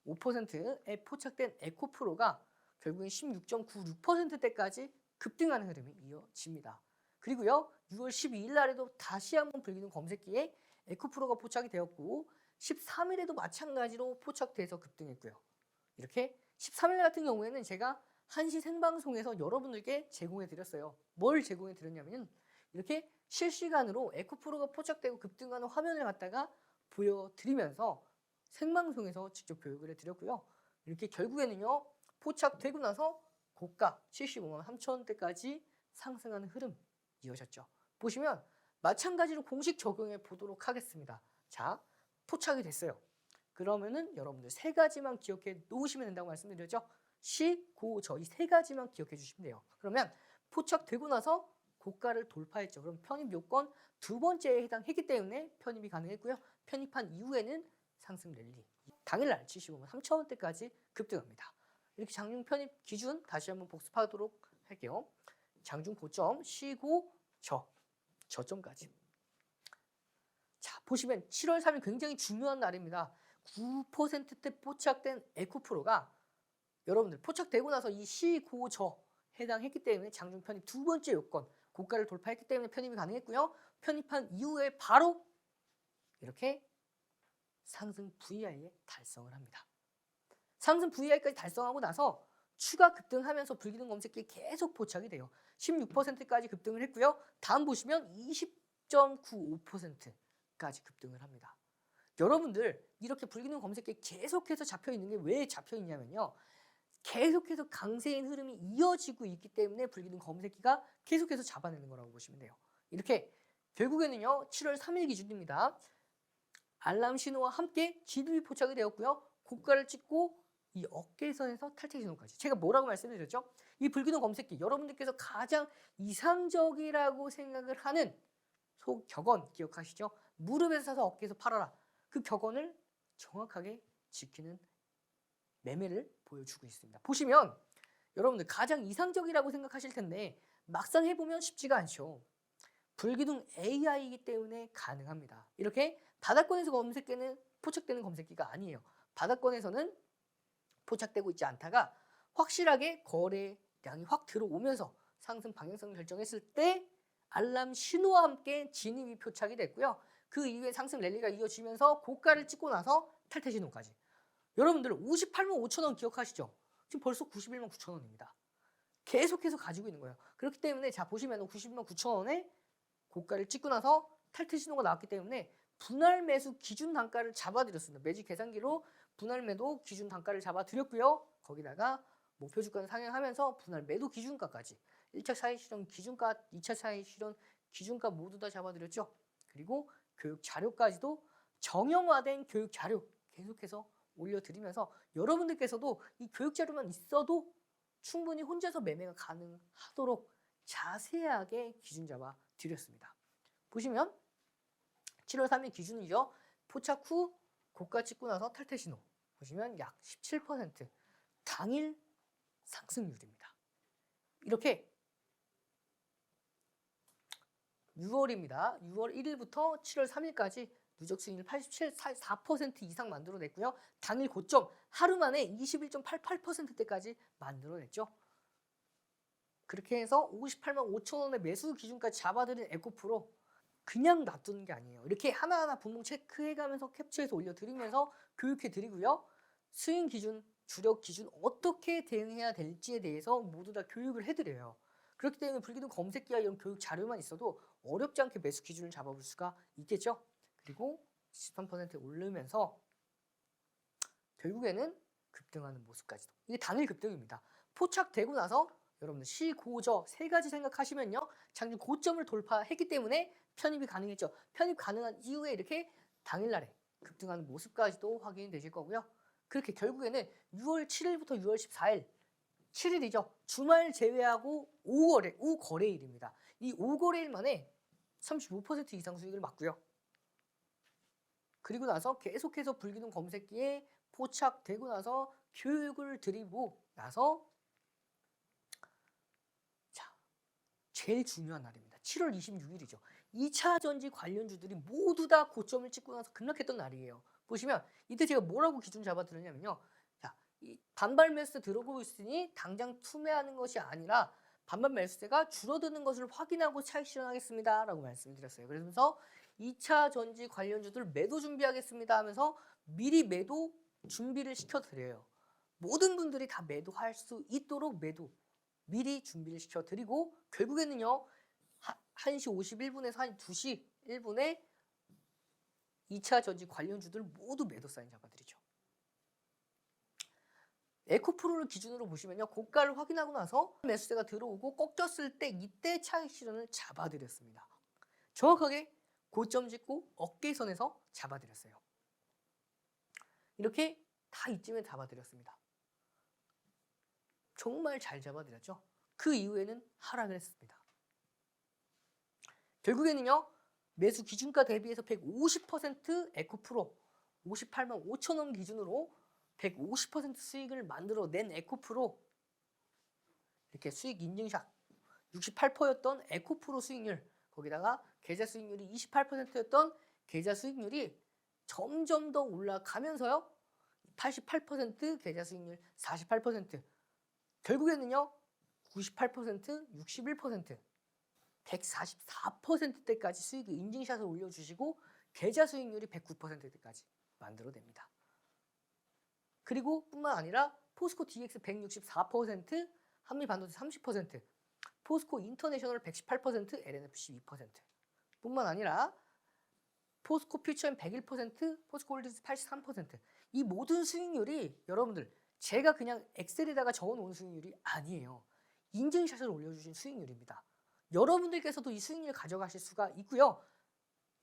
5%에 포착된 에코프로가 결국엔 16.96%대까지 급등하는 흐름이 이어집니다. 그리고요. 6월 12일 날에도 다시 한번 불기둥 검색기에 에코프로가 포착이 되었고 13일에도 마찬가지로 포착돼서 급등했고요. 이렇게 13일 같은 경우에는 제가 1시 생방송에서 여러분들께 제공해 드렸어요. 뭘 제공해 드렸냐면 이렇게 실시간으로 에코프로가 포착되고 급등하는 화면을 갖다가 보여드리면서 생방송에서 직접 교육을 해드렸고요. 이렇게 결국에는요. 포착되고 나서 고가 75만 3천 원대까지 상승하는 흐름 이어졌죠. 보시면 마찬가지로 공식 적용해 보도록 하겠습니다. 자, 포착이 됐어요. 그러면은 여러분들 세 가지만 기억해 놓으시면 된다고 말씀드렸죠. 시, 고, 저 이 세 가지만 기억해 주시면 돼요. 그러면 포착되고 나서 고가를 돌파했죠. 그럼 편입 요건 두 번째에 해당했기 때문에 편입이 가능했고요. 편입한 이후에는 상승 랠리. 당일날 75만 3천 원대까지 급등합니다. 이렇게 장중 편입 기준 다시 한번 복습하도록 할게요. 장중 고점, 쉬고 저점까지. 자, 보시면 7월 3일 굉장히 중요한 날입니다. 9%대 포착된 에코프로가 여러분들 포착되고 나서 이 시고저 해당했기 때문에 장중 편입 두 번째 요건 고가를 돌파했기 때문에 편입이 가능했고요. 편입한 이후에 바로 이렇게 상승 VI에 달성을 합니다. 상승 VI까지 달성하고 나서 추가 급등하면서 불기둥 검색기에 계속 포착이 돼요. 16%까지 급등을 했고요. 다음 보시면 20.95%까지 급등을 합니다. 여러분들 이렇게 불기둥 검색기에 계속해서 잡혀 있는 게 왜 잡혀 있냐면요. 계속해서 강세인 흐름이 이어지고 있기 때문에 불기둥 검색기가 계속해서 잡아내는 거라고 보시면 돼요. 이렇게 결국에는요. 7월 3일 기준입니다. 알람 신호와 함께 GDP 포착이 되었고요. 고가를 찍고 이 어깨선에서 탈퇴 신호까지. 제가 뭐라고 말씀드렸죠? 이 불기둥 검색기 여러분들께서 가장 이상적이라고 생각을 하는 격언 기억하시죠? 무릎에서 사서 어깨에서 팔아라. 그 격언을 정확하게 지키는 매매를 보여주고 있습니다. 보시면 여러분들 가장 이상적이라고 생각하실 텐데 막상 해보면 쉽지가 않죠. 불기둥 AI이기 때문에 가능합니다. 이렇게 바닥권에서 검색되는 포착되는 검색기가 아니에요. 바닥권에서는 포착되고 있지 않다가 확실하게 거래량이 확 들어오면서 상승 방향성을 결정했을 때 알람 신호와 함께 진입이 표착이 됐고요. 그 이후에 상승 랠리가 이어지면서 고가를 찍고 나서 탈퇴 신호까지. 여러분들 58만 5천 원 기억하시죠? 지금 벌써 91만 9천 원입니다. 계속해서 가지고 있는 거예요. 그렇기 때문에 자 보시면 91만 9천 원에 고가를 찍고 나서 탈퇴 신호가 나왔기 때문에 분할 매수 기준 단가를 잡아드렸습니다. 매직 계산기로 분할 매도 기준 단가를 잡아드렸고요. 거기다가 목표 주가를 상향하면서 분할 매도 기준가까지 1차 차익 실현 기준가, 2차 차익 실현 기준가 모두 다 잡아드렸죠. 그리고 교육 자료까지도 정형화된 교육 자료 계속해서 올려드리면서 여러분들께서도 이 교육 자료만 있어도 충분히 혼자서 매매가 가능하도록 자세하게 기준 잡아 드렸습니다. 보시면 7월 3일 기준이죠. 포착 후 고가 찍고 나서 탈퇴 신호 보시면 약 17% 당일 상승률입니다. 이렇게 6월입니다. 6월 1일부터 7월 3일까지 누적 수익률 87.4% 이상 만들어냈고요. 당일 고점 하루 만에 21.88%대까지 만들어냈죠. 그렇게 해서 58만 5천 원의 매수 기준까지 잡아드린 에코프로 그냥 놔두는 게 아니에요. 이렇게 하나하나 분봉 체크해가면서 캡처해서 올려드리면서 교육해드리고요. 스윙 기준, 주력 기준 어떻게 대응해야 될지에 대해서 모두 다 교육을 해드려요. 그렇기 때문에 불기둥 검색기와 이런 교육 자료만 있어도 어렵지 않게 매수 기준을 잡아볼 수가 있겠죠. 그리고 13% 오르면서 결국에는 급등하는 모습까지도. 이게 당일 급등입니다. 포착되고 나서 여러분들 시고저 세 가지 생각하시면요. 장중 고점을 돌파했기 때문에 편입이 가능했죠. 편입 가능한 이후에 이렇게 당일날에 급등하는 모습까지도 확인이 되실 거고요. 그렇게 결국에는 6월 7일부터 6월 14일 7일이죠. 주말 제외하고 5거래일입니다. 이 5거래일 만에 35% 이상 수익을 봤고요. 그리고 나서 계속해서 불기둥 검색기에 포착되고 나서 교육을 드리고 나서 자, 제일 중요한 날입니다. 7월 26일이죠. 2차 전지 관련주들이 모두 다 고점을 찍고 나서 급락했던 날이에요. 보시면 이때 제가 뭐라고 기준 잡아드렸냐면요. 자, 이 반발 매수세 들어오고 있으니 당장 투매하는 것이 아니라 반발 매수세가 줄어드는 것을 확인하고 차익 실현하겠습니다 라고 말씀드렸어요. 그러면서 2차 전지 관련주들 매도 준비하겠습니다 하면서 미리 매도 준비를 시켜드려요. 모든 분들이 다 매도할 수 있도록 미리 준비를 시켜드리고 결국에는요. 1시 51분에서 한 2시 1분에 2차 전지 관련주들 모두 매도 사인 잡아드리죠. 에코프로를 기준으로 보시면요. 고가를 확인하고 나서 매수세가 들어오고 꺾였을 때 이때 차익 실현을 잡아드렸습니다. 정확하게 고점 짚고 어깨선에서 잡아드렸어요. 이렇게 다 이쯤에 잡아드렸습니다. 정말 잘 잡아드렸죠. 그 이후에는 하락을 했습니다. 결국에는요. 매수 기준가 대비해서 150% 에코프로 58만 5천 원 기준으로 150% 수익을 만들어낸 에코프로 이렇게 수익 인증샷 68%였던 에코프로 수익률 거기다가 계좌 수익률이 28%였던 계좌 수익률이 점점 더 올라가면서요. 88% 계좌 수익률 48% 결국에는요. 98% 61% 144%대까지 수익 인증샷을 올려주시고 계좌 수익률이 109%대까지 만들어냅니다. 그리고 뿐만 아니라 포스코 DX 164%, 한미반도체 30%, 포스코 인터내셔널 118%, LNFC 2% 뿐만 아니라 포스코 퓨처엠 101%, 포스코 홀딩스 83%. 이 모든 수익률이 여러분들 제가 그냥 엑셀에다가 적어놓은 수익률이 아니에요. 인증샷을 올려주신 수익률입니다. 여러분들께서도 이 수익률 가져가실 수가 있고요.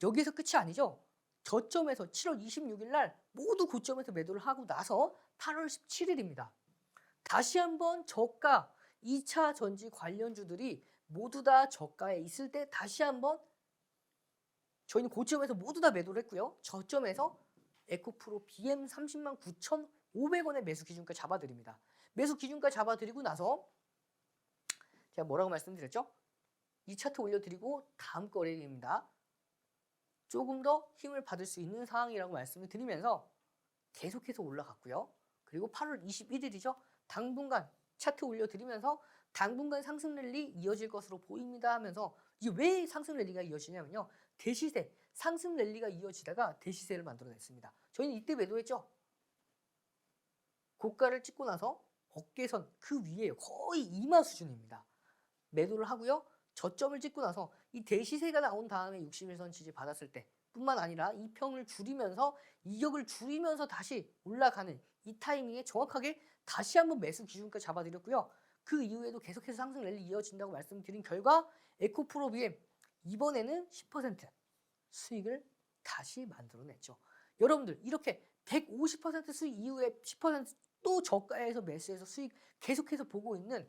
여기에서 끝이 아니죠. 저점에서 7월 26일 날 모두 고점에서 매도를 하고 나서 8월 17일입니다. 다시 한번 저가 2차 전지 관련주들이 모두 다 저가에 있을 때 다시 한번 저희는 고점에서 모두 다 매도를 했고요. 저점에서 에코프로 BM 30만 9,500원의 매수 기준가 잡아드립니다. 매수 기준가 잡아드리고 나서 제가 뭐라고 말씀드렸죠? 이 차트 올려드리고 다음 거래입니다. 조금 더 힘을 받을 수 있는 상황이라고 말씀을 드리면서 계속해서 올라갔고요. 그리고 8월 21일이죠. 당분간 차트 올려드리면서 당분간 상승 랠리 이어질 것으로 보입니다 하면서 이게 왜 상승 랠리가 이어지냐면요. 대시세, 상승 랠리가 이어지다가 대시세를 만들어냈습니다. 저희는 이때 매도했죠. 고가를 찍고 나서 어깨선 그 위에요. 거의 이마 수준입니다. 매도를 하고요. 저점을 찍고 나서 이 대시세가 나온 다음에 61선 지지 받았을 때 뿐만 아니라 이 평을 줄이면서 이격을 줄이면서 다시 올라가는 이 타이밍에 정확하게 다시 한번 매수 기준가 잡아드렸고요. 그 이후에도 계속해서 상승 랠리 이어진다고 말씀드린 결과 에코프로 BM 이번에는 10% 수익을 다시 만들어냈죠. 여러분들 이렇게 150% 수익 이후에 10%또 저가에서 매수해서 수익 계속해서 보고 있는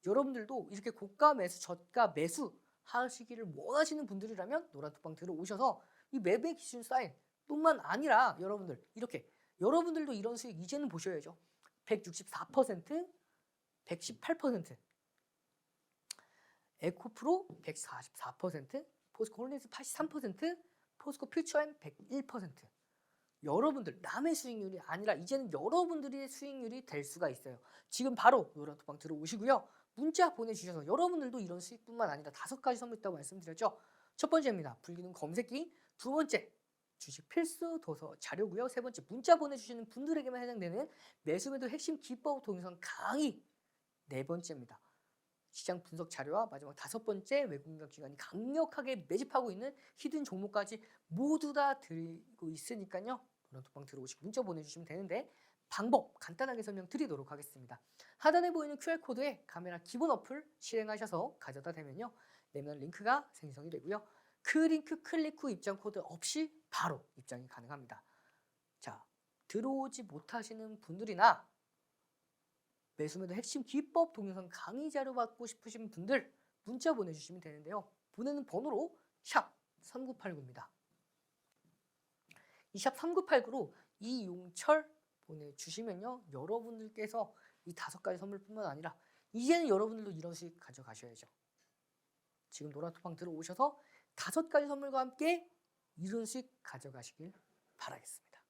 여러분들도 이렇게 고가 매수, 저가 매수 하시기를 원하시는 분들이라면 노란톡방 들어오셔서 이 매매 기준 사인 뿐만 아니라 여러분들 이렇게 여러분들도 이런 수익 이제는 보셔야죠. 164%, 118%, 에코프로 144%, 포스코 홀딩스 83%, 포스코 퓨처엠 101%. 여러분들 남의 수익률이 아니라 이제는 여러분들의 수익률이 될 수가 있어요. 지금 바로 노란톡방 들어오시고요. 문자 보내주셔서 여러분들도 이런 수익뿐만 아니라 5가지 선물 있다고 말씀드렸죠. 첫 번째입니다. 불기능 검색기. 두 번째, 주식 필수 도서 자료고요. 세 번째, 문자 보내주시는 분들에게만 해당되는 매수매도 핵심 기법 동영상 강의. 네 번째입니다. 시장 분석 자료와 마지막 5번째, 외국인과 기관이 강력하게 매집하고 있는 히든 종목까지 모두 다 드리고 있으니까요. 노란톡방 들어오시고 문자 보내주시면 되는데 방법 간단하게 설명드리도록 하겠습니다. 하단에 보이는 QR코드에 카메라 기본 어플 실행하셔서 가져다 대면요. 내면 링크가 생성이 되고요. 그 링크 클릭 후 입장 코드 없이 바로 입장이 가능합니다. 자, 들어오지 못하시는 분들이나 매수매도 핵심 기법 동영상 강의 자료 받고 싶으신 분들 문자 보내주시면 되는데요. 보내는 번호로 샵 3989입니다. 이 샵 3989로 이용철 보내주시면요. 여러분들께서 이 5가지 선물뿐만 아니라 이제는 여러분들도 이런 수익 가져가셔야죠. 지금 노란톡방 들어오셔서 5가지 선물과 함께 이런 수익 가져가시길 바라겠습니다.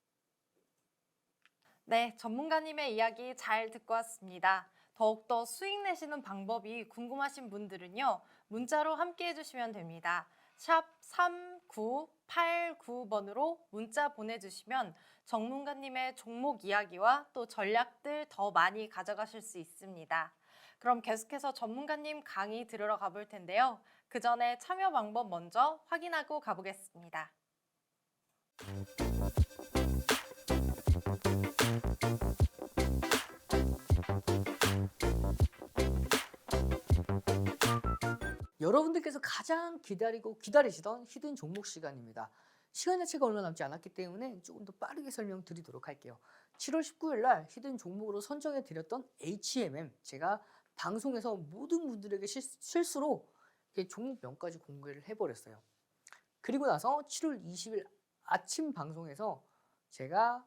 네, 전문가님의 이야기 잘 듣고 왔습니다. 더욱더 수익 내시는 방법이 궁금하신 분들은요. 문자로 함께 해주시면 됩니다. 샵 3989번으로 문자 보내주시면 전문가님의 종목 이야기와 또 전략들 더 많이 가져가실 수 있습니다. 그럼 계속해서 전문가님 강의 들으러 가볼 텐데요. 그 전에 참여 방법 먼저 확인하고 가보겠습니다. 여러분들께서 가장 기다리시던 히든 종목 시간입니다. 시간 자체가 얼마 남지 않았기 때문에 조금 더 빠르게 설명드리도록 할게요. 7월 19일 날 히든 종목으로 선정해 드렸던 HMM 제가 방송에서 모든 분들에게 실수로 종목명까지 공개를 해버렸어요. 그리고 나서 7월 20일 아침 방송에서 제가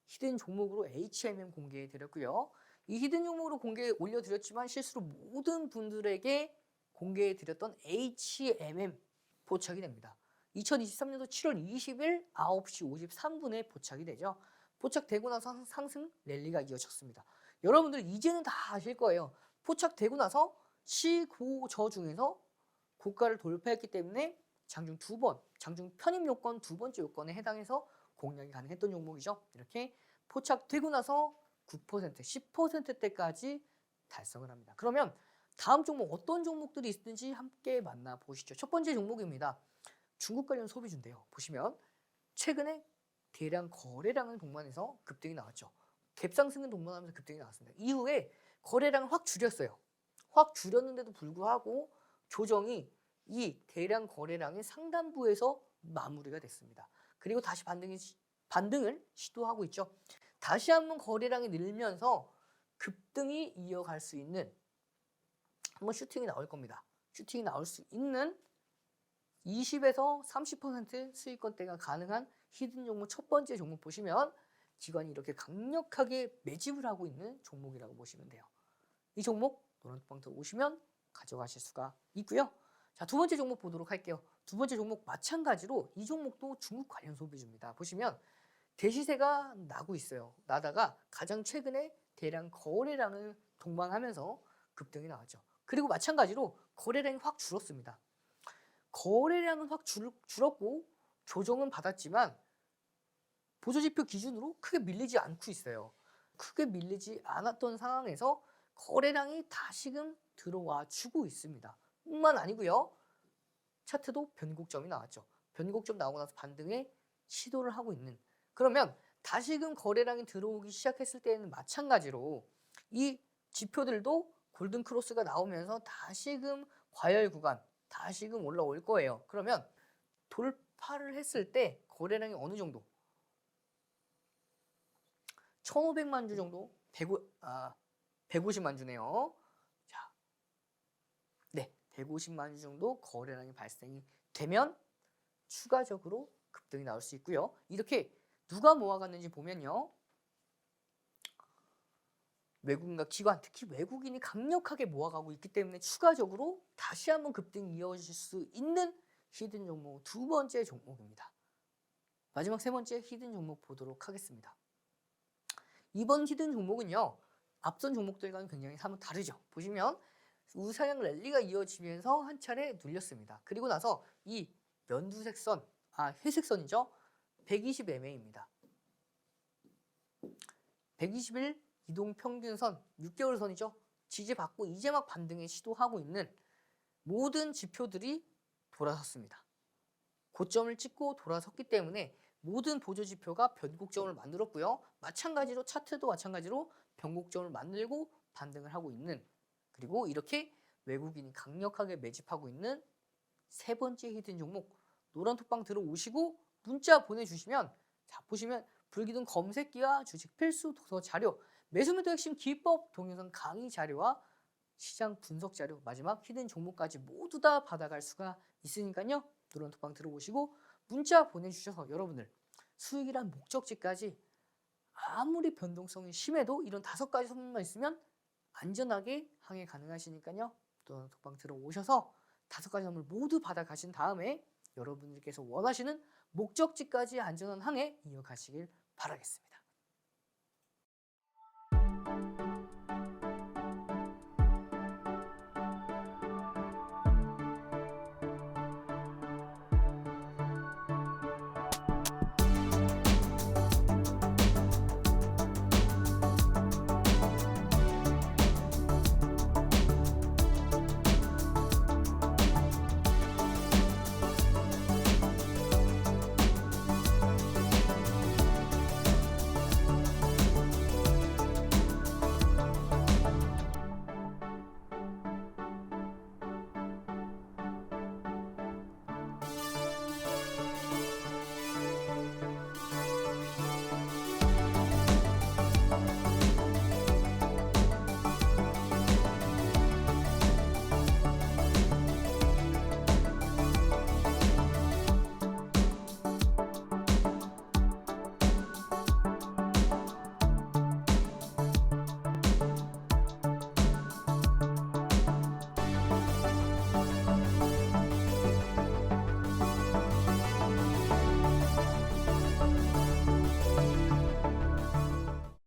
히든 종목으로 HMM 공개해 드렸고요. 이 히든 종목으로 공개 올려드렸지만 실수로 모든 분들에게 공개해 드렸던 HMM 포착이 됩니다. 2023년도 7월 20일 9시 53분에 포착이 되죠. 포착되고 나서 상승 랠리가 이어졌습니다. 여러분들 이제는 다 아실 거예요. 포착되고 나서 시고저 중에서 고가를 돌파했기 때문에 장중 두 번, 장중 편입 요건 두 번째 요건에 해당해서 공략이 가능했던 종목이죠. 이렇게 포착되고 나서 9%, 10%대까지 달성을 합니다. 그러면 다음 종목 어떤 종목들이 있는지 함께 만나보시죠. 첫 번째 종목입니다. 중국 관련 소비주인데요. 보시면 최근에 대량 거래량을 동반해서 급등이 나왔죠. 갭상승은 동반하면서 급등이 나왔습니다. 이후에 거래량을 확 줄였어요. 확 줄였는데도 불구하고 조정이 이 대량 거래량의 상단부에서 마무리가 됐습니다. 그리고 다시 반등을 시도하고 있죠. 다시 한번 거래량이 늘면서 급등이 이어갈 수 있는 한번 슈팅이 나올 겁니다. 슈팅이 나올 수 있는 20에서 30% 수익권대가 가능한 히든 종목 첫 번째 종목 보시면 기관이 이렇게 강력하게 매집을 하고 있는 종목이라고 보시면 돼요. 이 종목 노란톡방 들어오시면 가져가실 수가 있고요. 자, 두 번째 종목 보도록 할게요. 두 번째 종목 마찬가지로 이 종목도 중국 관련 소비주입니다. 보시면 대시세가 나고 있어요. 나다가 가장 최근에 대량 거래량을 동반하면서 급등이 나왔죠. 그리고 마찬가지로 거래량이 확 줄었습니다. 거래량은 확 줄었고 조정은 받았지만 보조지표 기준으로 크게 밀리지 않고 있어요. 크게 밀리지 않았던 상황에서 거래량이 다시금 들어와 주고 있습니다. 뿐만 아니고요. 차트도 변곡점이 나왔죠. 변곡점 나오고 나서 반등에 시도를 하고 있는. 그러면 다시금 거래량이 들어오기 시작했을 때에는 마찬가지로 이 지표들도 골든 크로스가 나오면서 다시금 과열 구간, 다시금 올라올 거예요. 그러면 돌파를 했을 때 거래량이 어느 정도? 1,500만 주 정도? 150만 주네요. 자, 네, 150만 주 정도 거래량이 발생이 되면 추가적으로 급등이 나올 수 있고요. 이렇게 누가 모아갔는지 보면요. 외국인과 기관, 특히 외국인이 강력하게 모아가고 있기 때문에 추가적으로 다시 한번 급등이 이어질 수 있는 히든 종목 두 번째 종목입니다. 마지막 세 번째 히든 종목 보도록 하겠습니다. 이번 히든 종목은요. 앞선 종목들과는 굉장히 사뭇 다르죠. 보시면 우상향 랠리가 이어지면서 한 차례 눌렸습니다. 그리고 나서 이 연두색 선, 회색 선이죠. 120MA입니다. 120일 이동평균선 6개월 선이죠. 지지받고 이제 막 반등에 시도하고 있는 모든 지표들이 돌아섰습니다. 고점을 찍고 돌아섰기 때문에 모든 보조지표가 변곡점을 만들었고요. 마찬가지로 차트도 마찬가지로 변곡점을 만들고 반등을 하고 있는, 그리고 이렇게 외국인이 강력하게 매집하고 있는 세 번째 히든 종목 노란톡방 들어오시고 문자 보내주시면, 자 보시면 불기둥 검색기와 주식 필수 도서 자료, 매수매도 핵심 기법 동영상 강의 자료와 시장 분석 자료, 마지막 히든 종목까지 모두 다 받아갈 수가 있으니까요. 노란톡방 들어오시고 문자 보내주셔서 여러분들 수익이란 목적지까지 아무리 변동성이 심해도 이런 5가지 선물만 있으면 안전하게 항해 가능하시니까요. 노란톡방 들어오셔서 5가지 선물 모두 받아가신 다음에 여러분들께서 원하시는 목적지까지 안전한 항해 이어가시길 바라겠습니다.